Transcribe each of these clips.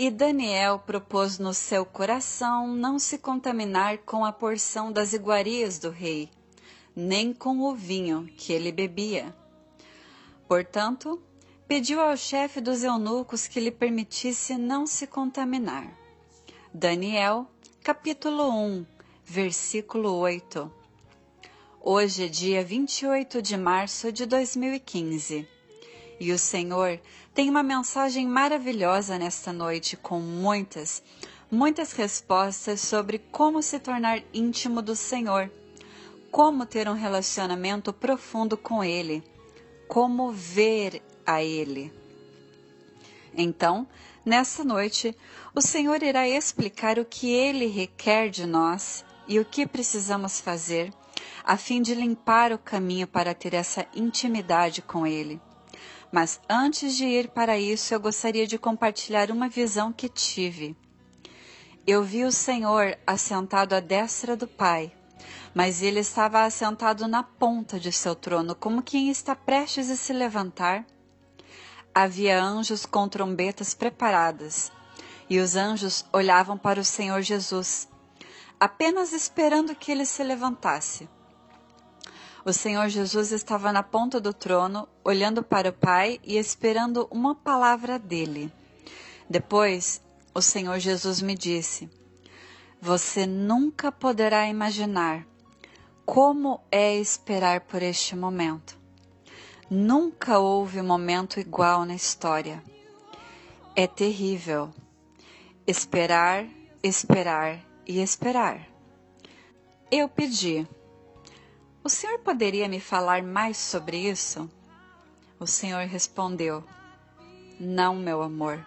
E Daniel propôs no seu coração não se contaminar com a porção das iguarias do rei, nem com o vinho que ele bebia. Portanto, pediu ao chefe dos eunucos que lhe permitisse não se contaminar. Daniel, capítulo 1, versículo 8. Hoje é dia 28 de março de 2015. E o Senhor tem uma mensagem maravilhosa nesta noite com muitas respostas sobre como se tornar íntimo do Senhor, como ter um relacionamento profundo com Ele, como ver a Ele. Então, nessa noite, o Senhor irá explicar o que Ele requer de nós e o que precisamos fazer a fim de limpar o caminho para ter essa intimidade com Ele. Mas antes de ir para isso, eu gostaria de compartilhar uma visão que tive. Eu vi o Senhor assentado à destra do Pai, mas Ele estava assentado na ponta de seu trono, como quem está prestes a se levantar. Havia anjos com trombetas preparadas, e os anjos olhavam para o Senhor Jesus, apenas esperando que Ele se levantasse. O Senhor Jesus estava na ponta do trono, olhando para o Pai e esperando uma palavra dele. Depois, o Senhor Jesus me disse: você nunca poderá imaginar como é esperar por este momento. Nunca houve momento igual na história. É terrível. Esperar, esperar e esperar. Eu pedi: o Senhor poderia me falar mais sobre isso? O Senhor respondeu: não, meu amor,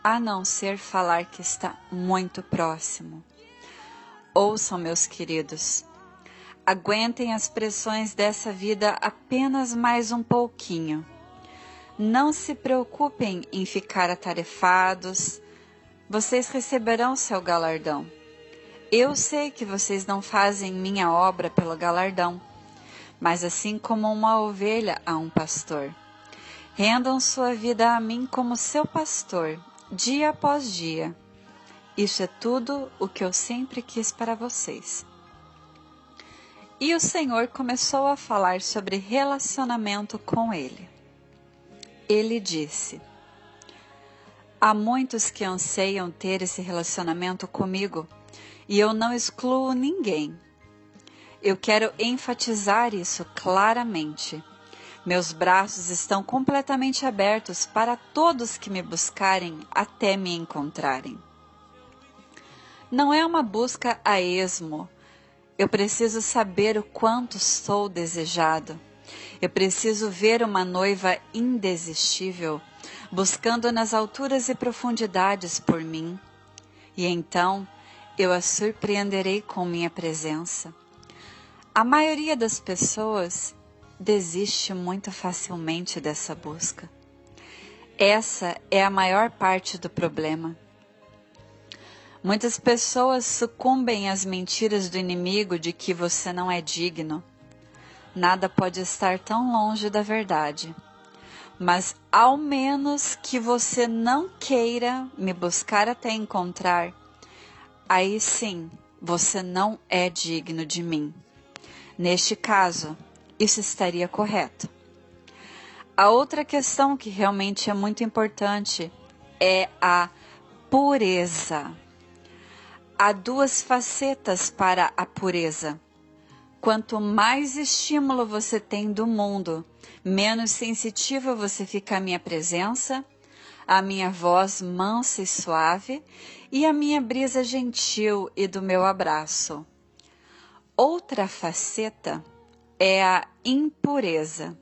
a não ser falar que está muito próximo. Ouçam, meus queridos, aguentem as pressões dessa vida apenas mais um pouquinho. Não se preocupem em ficar atarefados, vocês receberão seu galardão. Eu sei que vocês não fazem minha obra pelo galardão, mas assim como uma ovelha a um pastor. Rendam sua vida a mim como seu pastor, dia após dia. Isso é tudo o que eu sempre quis para vocês. E o Senhor começou a falar sobre relacionamento com Ele. Ele disse: há muitos que anseiam ter esse relacionamento comigo, e eu não excluo ninguém. Eu quero enfatizar isso claramente. Meus braços estão completamente abertos para todos que me buscarem até me encontrarem. Não é uma busca a esmo. Eu preciso saber o quanto sou desejado. Eu preciso ver uma noiva indesistível, buscando nas alturas e profundidades por mim. E então eu a surpreenderei com minha presença. A maioria das pessoas desiste muito facilmente dessa busca. Essa é a maior parte do problema. Muitas pessoas sucumbem às mentiras do inimigo de que você não é digno. Nada pode estar tão longe da verdade. Mas ao menos que você não queira me buscar até encontrar, aí sim você não é digno de mim. Neste caso, isso estaria correto. A outra questão que realmente é muito importante é a pureza. Há duas facetas para a pureza. Quanto mais estímulo você tem do mundo, menos sensitiva você fica à minha presença, à minha voz mansa e suave e à minha brisa gentil e do meu abraço. Outra faceta é a impureza.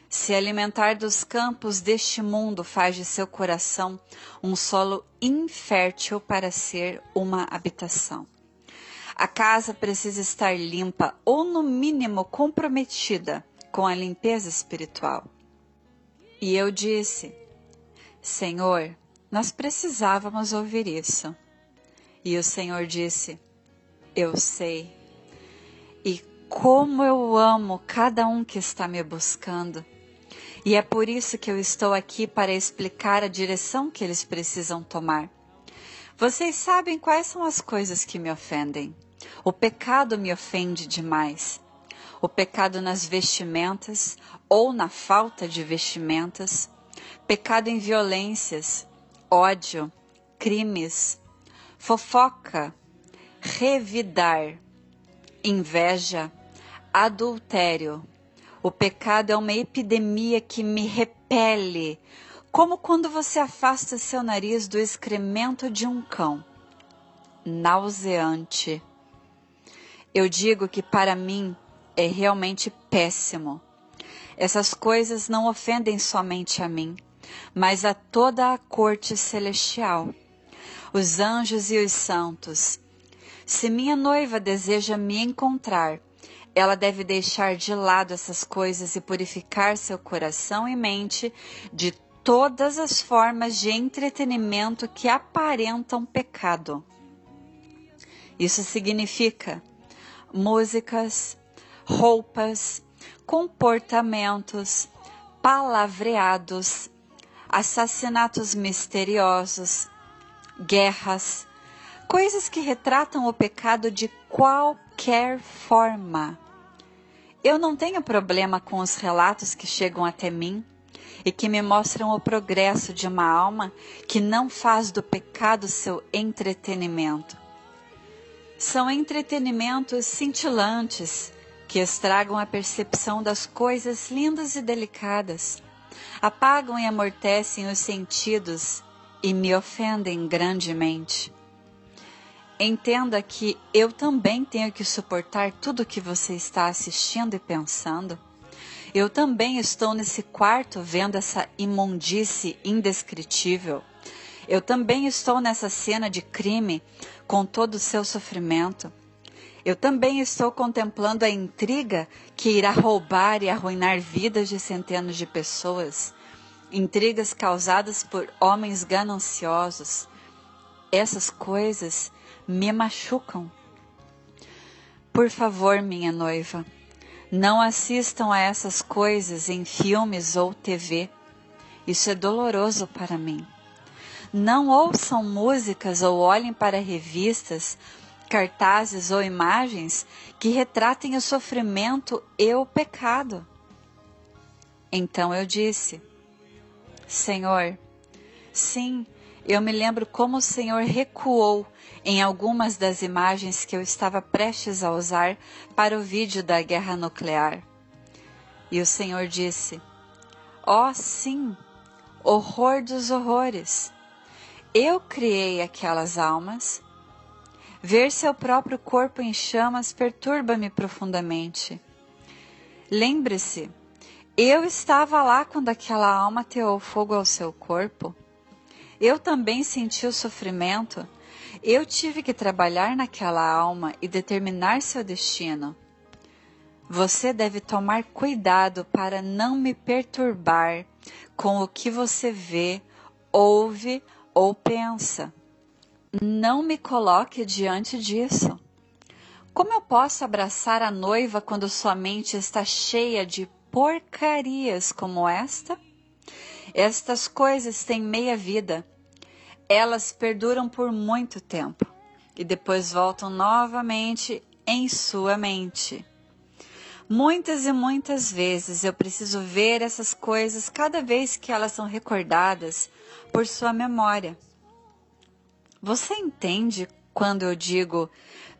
Se alimentar dos campos deste mundo faz de seu coração um solo infértil para ser uma habitação. A casa precisa estar limpa ou, no mínimo, comprometida com a limpeza espiritual. E eu disse: Senhor, nós precisávamos ouvir isso. E o Senhor disse: eu sei. E como eu amo cada um que está me buscando. E é por isso que eu estou aqui para explicar a direção que eles precisam tomar. Vocês sabem quais são as coisas que me ofendem. O pecado me ofende demais. O pecado nas vestimentas ou na falta de vestimentas. Pecado em violências, ódio, crimes, fofoca, revidar, inveja, adultério. O pecado é uma epidemia que me repele, como quando você afasta seu nariz do excremento de um cão. Nauseante. Eu digo que para mim é realmente péssimo. Essas coisas não ofendem somente a mim, mas a toda a corte celestial, os anjos e os santos. Se minha noiva deseja me encontrar, ela deve deixar de lado essas coisas e purificar seu coração e mente de todas as formas de entretenimento que aparentam pecado. Isso significa músicas, roupas, comportamentos, palavreados, assassinatos misteriosos, guerras, coisas que retratam o pecado de qualquer forma. Eu não tenho problema com os relatos que chegam até mim e que me mostram o progresso de uma alma que não faz do pecado seu entretenimento. São entretenimentos cintilantes que estragam a percepção das coisas lindas e delicadas, apagam e amortecem os sentidos e me ofendem grandemente. Entenda que eu também tenho que suportar tudo o que você está assistindo e pensando. Eu também estou nesse quarto vendo essa imundície indescritível. Eu também estou nessa cena de crime com todo o seu sofrimento. Eu também estou contemplando a intriga que irá roubar e arruinar vidas de centenas de pessoas. Intrigas causadas por homens gananciosos. Essas coisas me machucam. Por favor, minha noiva, não assistam a essas coisas em filmes ou TV. Isso é doloroso para mim. Não ouçam músicas ou olhem para revistas, cartazes ou imagens que retratem o sofrimento e o pecado. Então eu disse: Senhor, sim, eu me lembro como o Senhor recuou em algumas das imagens que eu estava prestes a usar para o vídeo da guerra nuclear. E o Senhor disse: Oh, sim, horror dos horrores. Eu criei aquelas almas. Ver seu próprio corpo em chamas perturba-me profundamente. Lembre-se, eu estava lá quando aquela alma ateou fogo ao seu corpo. Eu também senti o sofrimento. Eu tive que trabalhar naquela alma e determinar seu destino. Você deve tomar cuidado para não me perturbar com o que você vê, ouve ou pensa. Não me coloque diante disso. Como eu posso abraçar a noiva quando sua mente está cheia de porcarias como esta? Estas coisas têm meia vida. Elas perduram por muito tempo e depois voltam novamente em sua mente. Muitas e muitas vezes eu preciso ver essas coisas cada vez que elas são recordadas por sua memória. Você entende quando eu digo: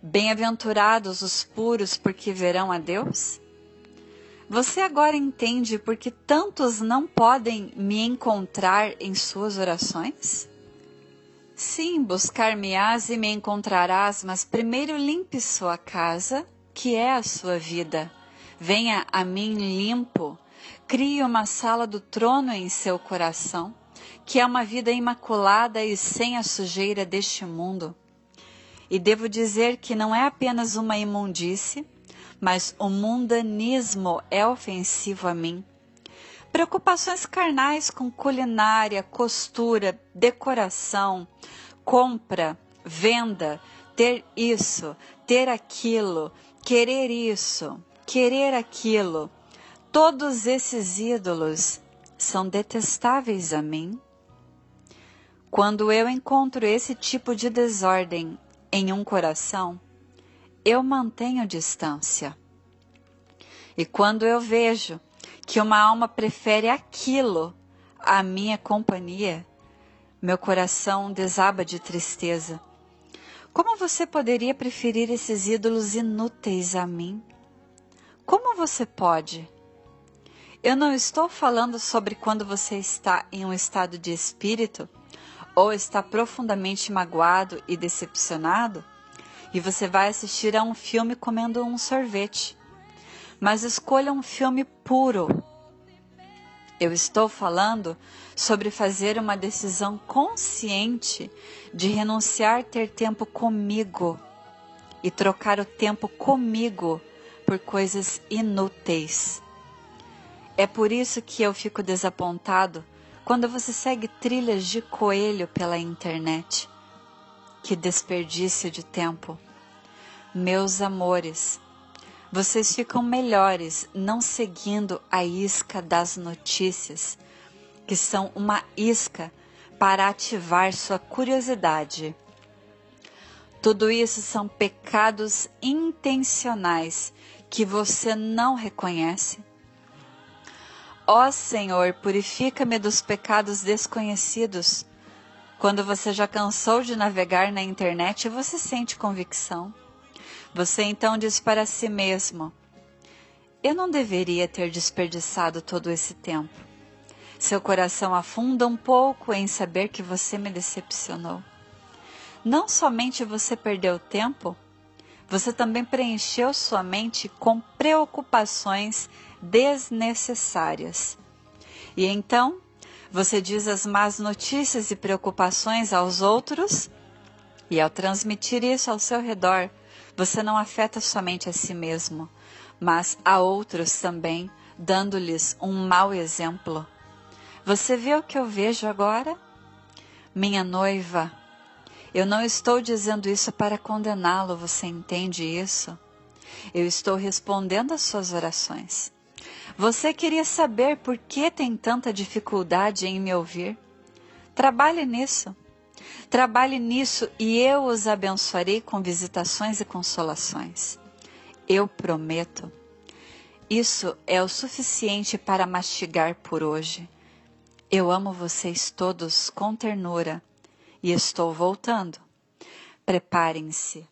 bem-aventurados os puros porque verão a Deus? Você agora entende por que tantos não podem me encontrar em suas orações? Sim, buscar-me-ás e me encontrarás, mas primeiro limpe sua casa, que é a sua vida. Venha a mim limpo. Crie uma sala do trono em seu coração, que é uma vida imaculada e sem a sujeira deste mundo. E devo dizer que não é apenas uma imundície, mas o mundanismo é ofensivo a mim. Preocupações carnais com culinária, costura, decoração, compra, venda, ter isso, ter aquilo, querer isso, querer aquilo. Todos esses ídolos são detestáveis a mim? Quando eu encontro esse tipo de desordem em um coração, eu mantenho distância. E quando eu vejo que uma alma prefere aquilo à minha companhia, meu coração desaba de tristeza. Como você poderia preferir esses ídolos inúteis a mim? Como você pode? Eu não estou falando sobre quando você está em um estado de espírito ou está profundamente magoado e decepcionado e você vai assistir a um filme comendo um sorvete. Mas escolha um filme puro. Eu estou falando sobre fazer uma decisão consciente de renunciar a ter tempo comigo e trocar o tempo comigo por coisas inúteis. É por isso que eu fico desapontado quando você segue trilhas de coelho pela internet. Que desperdício de tempo. Meus amores, vocês ficam melhores não seguindo a isca das notícias, que são uma isca para ativar sua curiosidade. Tudo isso são pecados intencionais que você não reconhece. Ó Senhor, purifica-me dos pecados desconhecidos. Quando você já cansou de navegar na internet, você sente convicção. Você então diz para si mesmo: eu não deveria ter desperdiçado todo esse tempo. Seu coração afunda um pouco em saber que você me decepcionou. Não somente você perdeu tempo, você também preencheu sua mente com preocupações desnecessárias. E então, você diz as más notícias e preocupações aos outros, e ao transmitir isso ao seu redor, você não afeta somente a si mesmo, mas a outros também, dando-lhes um mau exemplo. Você vê o que eu vejo agora? Minha noiva, eu não estou dizendo isso para condená-lo, você entende isso? Eu estou respondendo às suas orações. Você queria saber por que tem tanta dificuldade em me ouvir? Trabalhe nisso. Trabalhe nisso e eu os abençoarei com visitações e consolações. Eu prometo. Isso é o suficiente para mastigar por hoje. Eu amo vocês todos com ternura e estou voltando. Preparem-se.